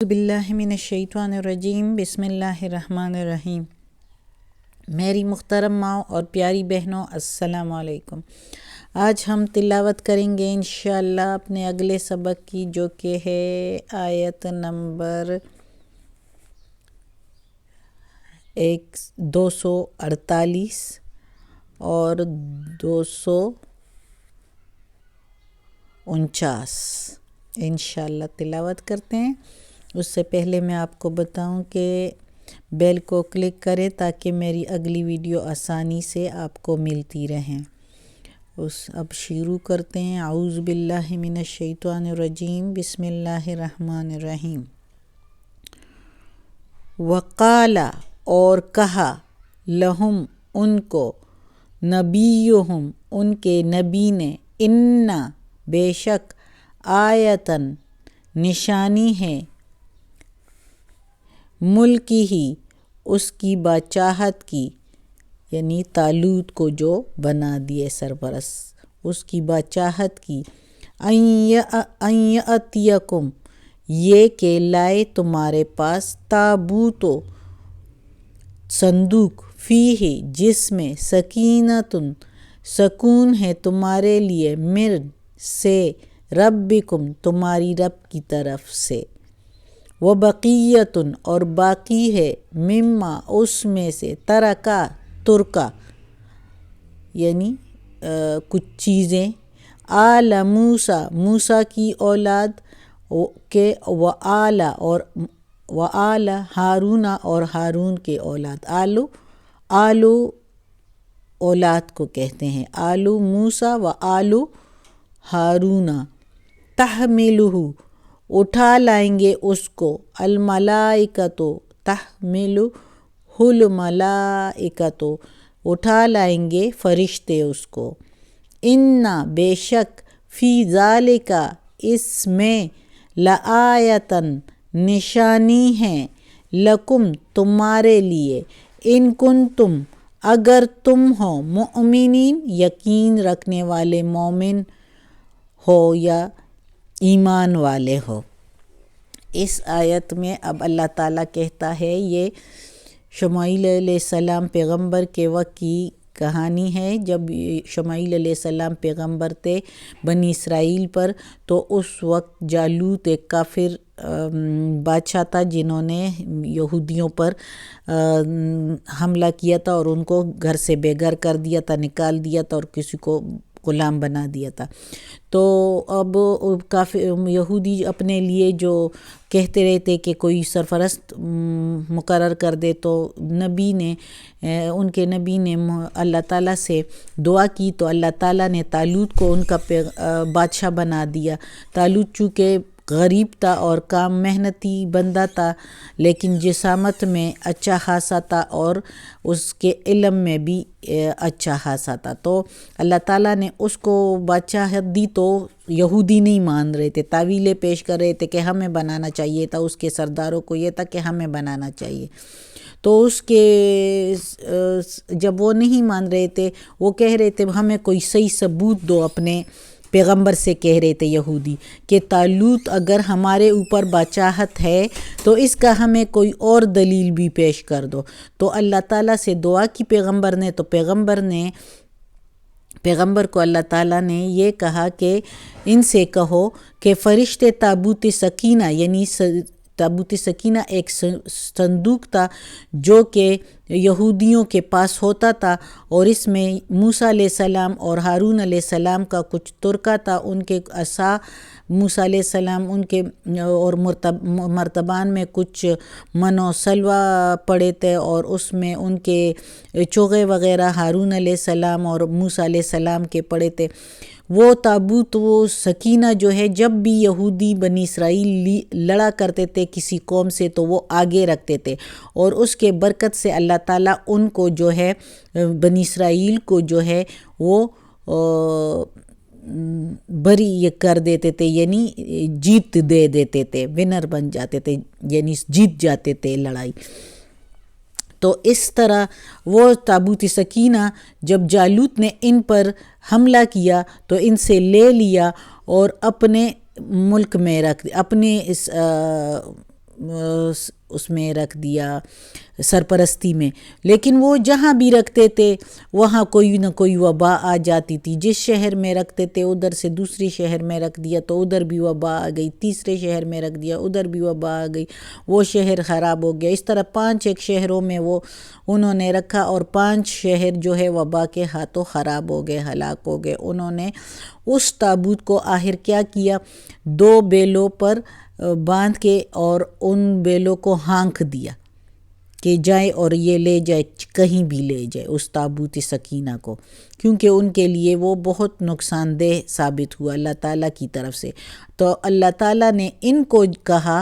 باللہ من الشیطان الرجیم بسم اللہ الرحمن الرحیم۔ میری محترم ماؤں اور پیاری بہنوں، السلام علیکم۔ آج ہم تلاوت کریں گے انشاءاللہ اپنے اگلے سبق کی، جو کہ ہے آیت نمبر 248 اور 249 انشاءاللہ تلاوت کرتے ہیں۔ اس سے پہلے میں آپ کو بتاؤں کہ بیل کو کلک کریں تاکہ میری اگلی ویڈیو آسانی سے آپ کو ملتی رہیں۔ اب شروع کرتے ہیں۔ اعوذ باللہ من الشیطان الرجیم بسم اللہ الرحمن الرحیم۔ وقال اور کہا، لہم ان کو، نبیہم ان کے نبی نے، انا بے شک، آیتن نشانی ہے، ملکی ہی اس کی بادشاہت کی، یعنی طالوت کو جو بنا دیے سرپرست، اس کی بادشاہت کی، ان یأتیکم یہ کہ لائے تمہارے پاس، تابوتو صندوق، فیہ جس میں، سکینتن سکون ہے تمہارے لیے، من سے، ربکم تمہاری رب کی طرف سے، وبقیتن اور باقی ہے، مما اس میں سے، ترکا یعنی کچھ چیزیں، آل موسیٰ موسیٰ کی اولاد کے، وآل ہارون اور ہارون کے اولاد، آلو اولاد کو کہتے ہیں، آلو موسیٰ و آلو ہارون، تحملہ اٹھا لائیں گے اس کو، الملائکۃ تحملہ الملائکۃ اٹھا لائیں گے فرشتے اس کو، انا بے شک، فی ذالک اس میں، لآیتن نشانی ہے، لکم تمہارے لیے، ان کنتم اگر تم ہو، مؤمنین یقین رکھنے والے، مومن ہو یا ایمان والے ہو۔ اس آیت میں اب اللہ تعالیٰ کہتا ہے، یہ شمائیل علیہ السلام پیغمبر کے وقت کی کہانی ہے، جب شمائیل علیہ السلام پیغمبر تھے بنی اسرائیل پر، تو اس وقت جالوت ایک کافر بادشاہ تھا، جنہوں نے یہودیوں پر حملہ کیا تھا اور ان کو گھر سے بے گھر کر دیا تھا، نکال دیا تھا اور کسی کو غلام بنا دیا تھا۔ تو اب کافر یہودی اپنے لیے جو کہتے رہتے کہ کوئی سرپرست مقرر کر دے، تو ان کے نبی نے اللہ تعالیٰ سے دعا کی، تو اللہ تعالیٰ نے طالوت کو ان کا بادشاہ بنا دیا۔ طالوت چونکہ غریب تھا اور کام محنتی بندہ تھا، لیکن جسامت میں اچھا خاصا تھا اور اس کے علم میں بھی اچھا خاصا تھا، تو اللہ تعالیٰ نے اس کو بادشاہت دی، تو یہودی نہیں مان رہے تھے، تعویلیں پیش کر رہے تھے کہ ہمیں بنانا چاہیے تھا، اس کے سرداروں کو یہ تھا کہ ہمیں بنانا چاہیے۔ تو اس کے جب وہ نہیں مان رہے تھے، وہ کہہ رہے تھے ہمیں کوئی صحیح ثبوت دو، اپنے پیغمبر سے کہہ رہے تھے یہودی کہ طالوت اگر ہمارے اوپر بادشاہت ہے تو اس کا ہمیں کوئی اور دلیل بھی پیش کر دو۔ تو اللہ تعالیٰ سے دعا کی پیغمبر نے، تو پیغمبر کو اللہ تعالیٰ نے یہ کہا کہ ان سے کہو کہ فرشتے تابوت سکینہ، یعنی تابوت سکینہ ایک صندوق تھا جو کہ یہودیوں کے پاس ہوتا تھا، اور اس میں موسیٰ علیہ السلام اور ہارون علیہ السلام کا کچھ ترکہ تھا، ان کے عصا، موسیٰ علیہ السلام ان کے، اور مرتبان میں کچھ من و سلوہ پڑے تھے، اور اس میں ان کے چوغے وغیرہ ہارون علیہ السلام اور موسیٰ علیہ السلام کے پڑے تھے۔ وہ تابوت، وہ سکینہ جو ہے، جب بھی یہودی بنی اسرائیل لڑا کرتے تھے کسی قوم سے تو وہ آگے رکھتے تھے، اور اس کے برکت سے اللہ تعالیٰ ان کو جو ہے، بنی اسرائیل کو جو ہے وہ بری کر دیتے تھے، یعنی جیت دے دیتے تھے، ونر بن جاتے تھے، یعنی جیت جاتے تھے لڑائی۔ تو اس طرح وہ تابوت سکینہ جب جالوت نے ان پر حملہ کیا تو ان سے لے لیا اور اپنے ملک میں رکھ، اپنے اس اس میں رکھ دیا سرپرستی میں، لیکن وہ جہاں بھی رکھتے تھے وہاں کوئی نہ کوئی وبا آ جاتی تھی۔ جس شہر میں رکھتے تھے ادھر سے دوسری شہر میں رکھ دیا تو ادھر بھی وبا آ گئی، تیسرے شہر میں رکھ دیا ادھر بھی وبا آ گئی، وہ شہر خراب ہو گیا۔ اس طرح 5 شہروں میں وہ انہوں نے رکھا اور 5 شہر جو ہے وبا کے ہاتھوں خراب ہو گئے، ہلاک ہو گئے۔ انہوں نے اس تابوت کو آخر کیا کیا، 2 بیلوں پر باندھ کے اور ان بیلوں کو ہانک دیا کہ جائے اور یہ لے جائے، کہیں بھی لے جائے اس تابوت سکینہ کو، کیونکہ ان کے لیے وہ بہت نقصان دہ ثابت ہوا اللہ تعالیٰ کی طرف سے۔ تو اللہ تعالیٰ نے ان کو کہا،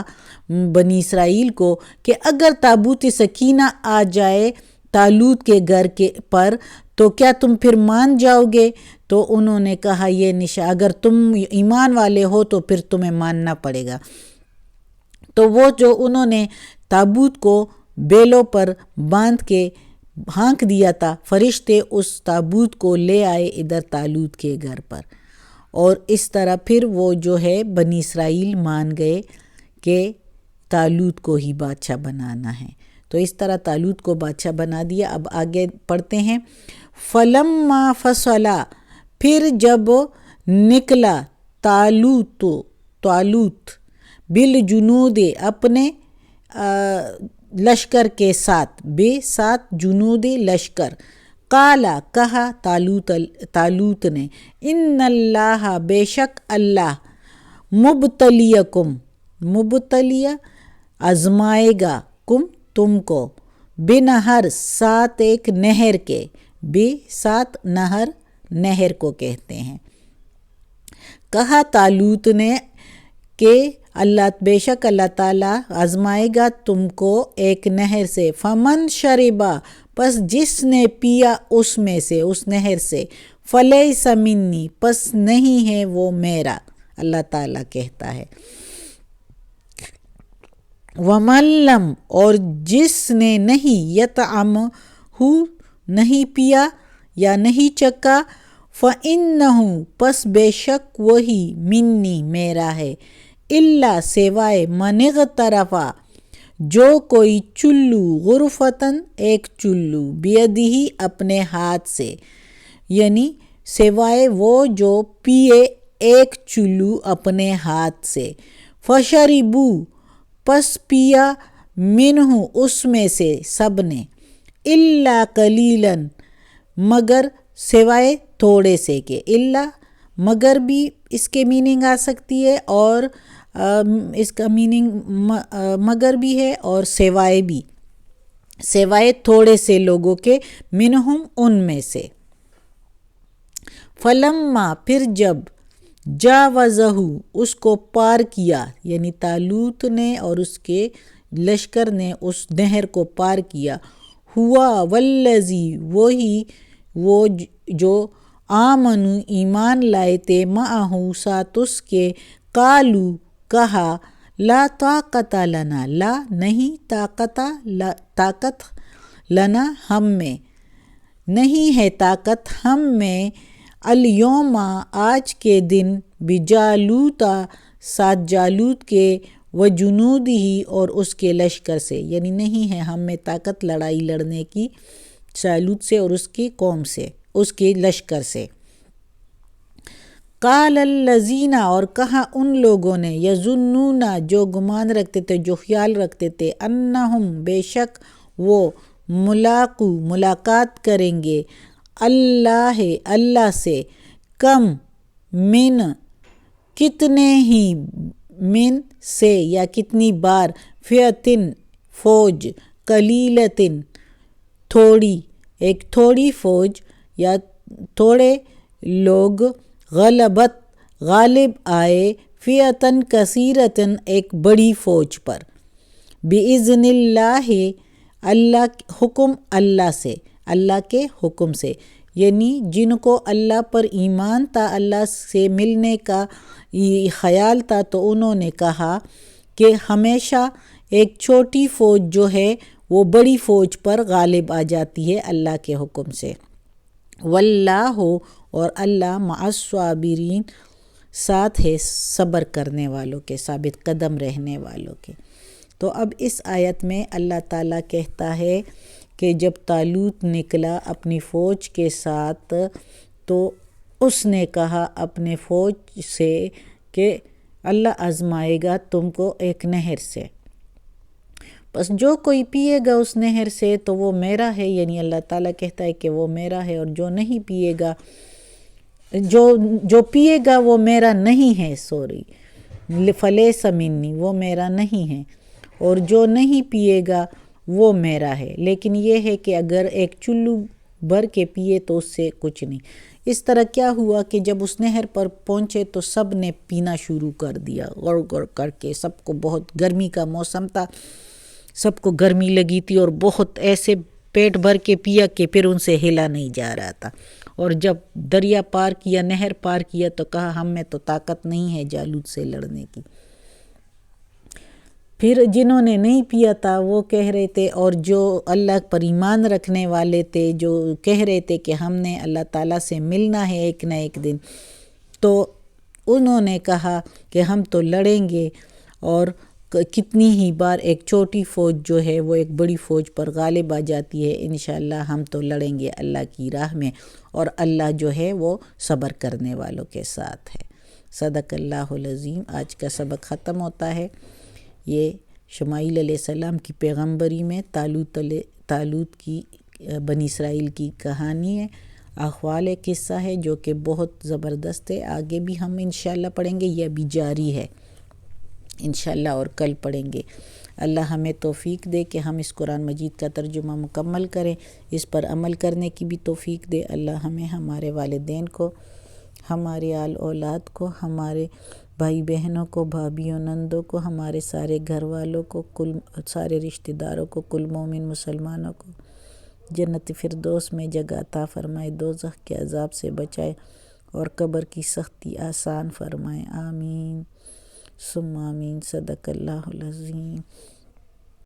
بنی اسرائیل کو، کہ اگر تابوت سکینہ آ جائے طالوت کے گھر کے پر تو کیا تم پھر مان جاؤ گے؟ تو انہوں نے کہا یہ اگر تم ایمان والے ہو تو پھر تمہیں ماننا پڑے گا۔ تو وہ جو انہوں نے تابوت کو بیلوں پر باندھ کے ہانک دیا تھا، فرشتے اس تابوت کو لے آئے ادھر طالوت کے گھر پر، اور اس طرح پھر وہ جو ہے بنی اسرائیل مان گئے کہ طالوت کو ہی بادشاہ بنانا ہے۔ تو اس طرح طالوت کو بادشاہ بنا دیا۔ اب آگے پڑھتے ہیں، فَلَمَّا فَصَلَ، پھر جب نکلا طالوت بالجنود، اپنے لشکر کے ساتھ، ساتھ جنود لشکر، قالا، کہا طالوت نے، ان اللہ، بے شک اللہ، مبتلیہ آزمائے گا، تم کو، بنہر، ساتھ ایک نہر کے، ساتھ نہر کو کہتے ہیں۔ کہا طالوت نے کہ بے شک اللہ تعالیٰ آزمائے گا تم کو ایک نہر سے، فمن شربا، پس جس نے پیا اس میں سے، اس نہر سے، فلیس منی، پس نہیں ہے وہ میرا، اللہ تعالیٰ کہتا ہے۔ ومن لم، اور جس نے نہیں، یطعمہ، نہیں پیا یا نہیں چکا، فإنہ، پس بے شک وہی، منی، میرا ہے، الا، سوائے، من اغترفا، جو کوئی چلو، غرفتن، ایک چلو، بیدہی، اپنے ہاتھ سے، یعنی سوائے وہ جو پیے ایک چلو اپنے ہاتھ سے، فشربو، پس پیا، منہ، اس میں سے، سب نے، الا قلیلاً، مگر، سوائے تھوڑے سے کے، الا، مگر بھی اس کے میننگ آ سکتی ہے، اور اس کا میننگ مگر بھی ہے اور سوائے بھی، سوائے تھوڑے سے لوگوں کے، منہم، ان میں سے۔ فلما، پھر جب، جاوزہ، اس کو پار کیا، یعنی طالوت نے اور اس کے لشکر نے اس نہر کو پار کیا، ہوا والذی، وہی وہ جو، آمنو، ایمان لائے تھے، معہ، ساتھ اس کے، قالو، کہا، لا طاقت لنا، لا، نہیں، طاقت، لنا، ہم میں، نہیں ہے طاقت ہم میں، الیوم، آج کے دن، بجالوت، ساتھ جالوت کے، وجنودہ، اور اس کے لشکر سے، یعنی نہیں ہے ہم میں طاقت لڑائی لڑنے کی جالوت سے اور اس کی قوم سے، اس کے لشکر سے۔ قال الذین، اور کہا ان لوگوں نے، یظنون، جو گمان رکھتے تھے، جو خیال رکھتے تھے، انہم، بے شک وہ، ملاقات کریں گے، اللہ سے، کم، من، کتنے ہی، من، سے، یا کتنی بار، فئتن، فوج، قلیلتن، تھوڑی، ایک تھوڑی فوج یا تھوڑے لوگ، غلبت، غالب آئے، فئتن کثیرتن، ایک بڑی فوج پر، بِإِذْنِ اللہ، حکم اللہ سے، اللہ کے حکم سے، یعنی جن کو اللہ پر ایمان تھا، اللہ سے ملنے کا خیال تھا، تو انہوں نے کہا کہ ہمیشہ ایک چھوٹی فوج جو ہے وہ بڑی فوج پر غالب آ جاتی ہے اللہ کے حکم سے۔ واللہ، اور اللہ، مع الصابرین، ساتھ ہے صبر کرنے والوں کے، ثابت قدم رہنے والوں کے۔ تو اب اس آیت میں اللہ تعالیٰ کہتا ہے کہ جب طالوت نکلا اپنی فوج کے ساتھ تو اس نے کہا اپنے فوج سے کہ اللہ آزمائے گا تم کو ایک نہر سے، بس جو کوئی پیے گا اس نہر سے تو وہ میرا ہے، یعنی اللہ تعالیٰ کہتا ہے کہ وہ میرا ہے، اور جو نہیں پیے گا، جو پیے گا وہ میرا نہیں ہے، فلیس منی، وہ میرا نہیں ہے، اور جو نہیں پیے گا وہ میرا ہے، لیکن یہ ہے کہ اگر ایک چلو بھر کے پیے تو اس سے کچھ نہیں۔ اس طرح کیا ہوا کہ جب اس نہر پر پہنچے تو سب نے پینا شروع کر دیا، غڑ غڑ کر کے، سب کو بہت گرمی کا موسم تھا، سب کو گرمی لگی تھی اور بہت ایسے پیٹ بھر کے پیا کہ پھر ان سے ہلا نہیں جا رہا تھا، اور جب دریا پار کیا، نہر پار کیا تو کہا ہم میں تو طاقت نہیں ہے جالوت سے لڑنے کی۔ پھر جنہوں نے نہیں پیا تھا وہ کہہ رہے تھے، اور جو اللہ پر ایمان رکھنے والے تھے جو کہہ رہے تھے کہ ہم نے اللہ تعالیٰ سے ملنا ہے ایک نہ ایک دن، تو انہوں نے کہا کہ ہم تو لڑیں گے، اور کتنی ہی بار ایک چھوٹی فوج جو ہے وہ ایک بڑی فوج پر غالب آ جاتی ہے، انشاءاللہ ہم تو لڑیں گے اللہ کی راہ میں، اور اللہ جو ہے وہ صبر کرنے والوں کے ساتھ ہے۔ صدق اللہ العظیم۔ آج کا سبق ختم ہوتا ہے۔ یہ شمائیل علیہ السلام کی پیغمبری میں طالوت کی بنی اسرائیل کی کہانی ہے، احوال قصہ ہے جو کہ بہت زبردست ہے۔ آگے بھی ہم انشاءاللہ پڑھیں گے، یہ ابھی جاری ہے انشاءاللہ، اور کل پڑھیں گے۔ اللہ ہمیں توفیق دے کہ ہم اس قرآن مجید کا ترجمہ مکمل کریں، اس پر عمل کرنے کی بھی توفیق دے۔ اللہ ہمیں، ہمارے والدین کو، ہمارے آل اولاد کو، ہمارے بھائی بہنوں کو، بھابھیوں نندوں کو، ہمارے سارے گھر والوں کو، سارے رشتہ داروں کو، کل مومن مسلمانوں کو جنت فردوس میں جگہ عطا فرمائے، دوزخ کے عذاب سے بچائے، اور قبر کی سختی آسان فرمائے۔ آمین ثم آمین۔ صدق اللہ العظیم۔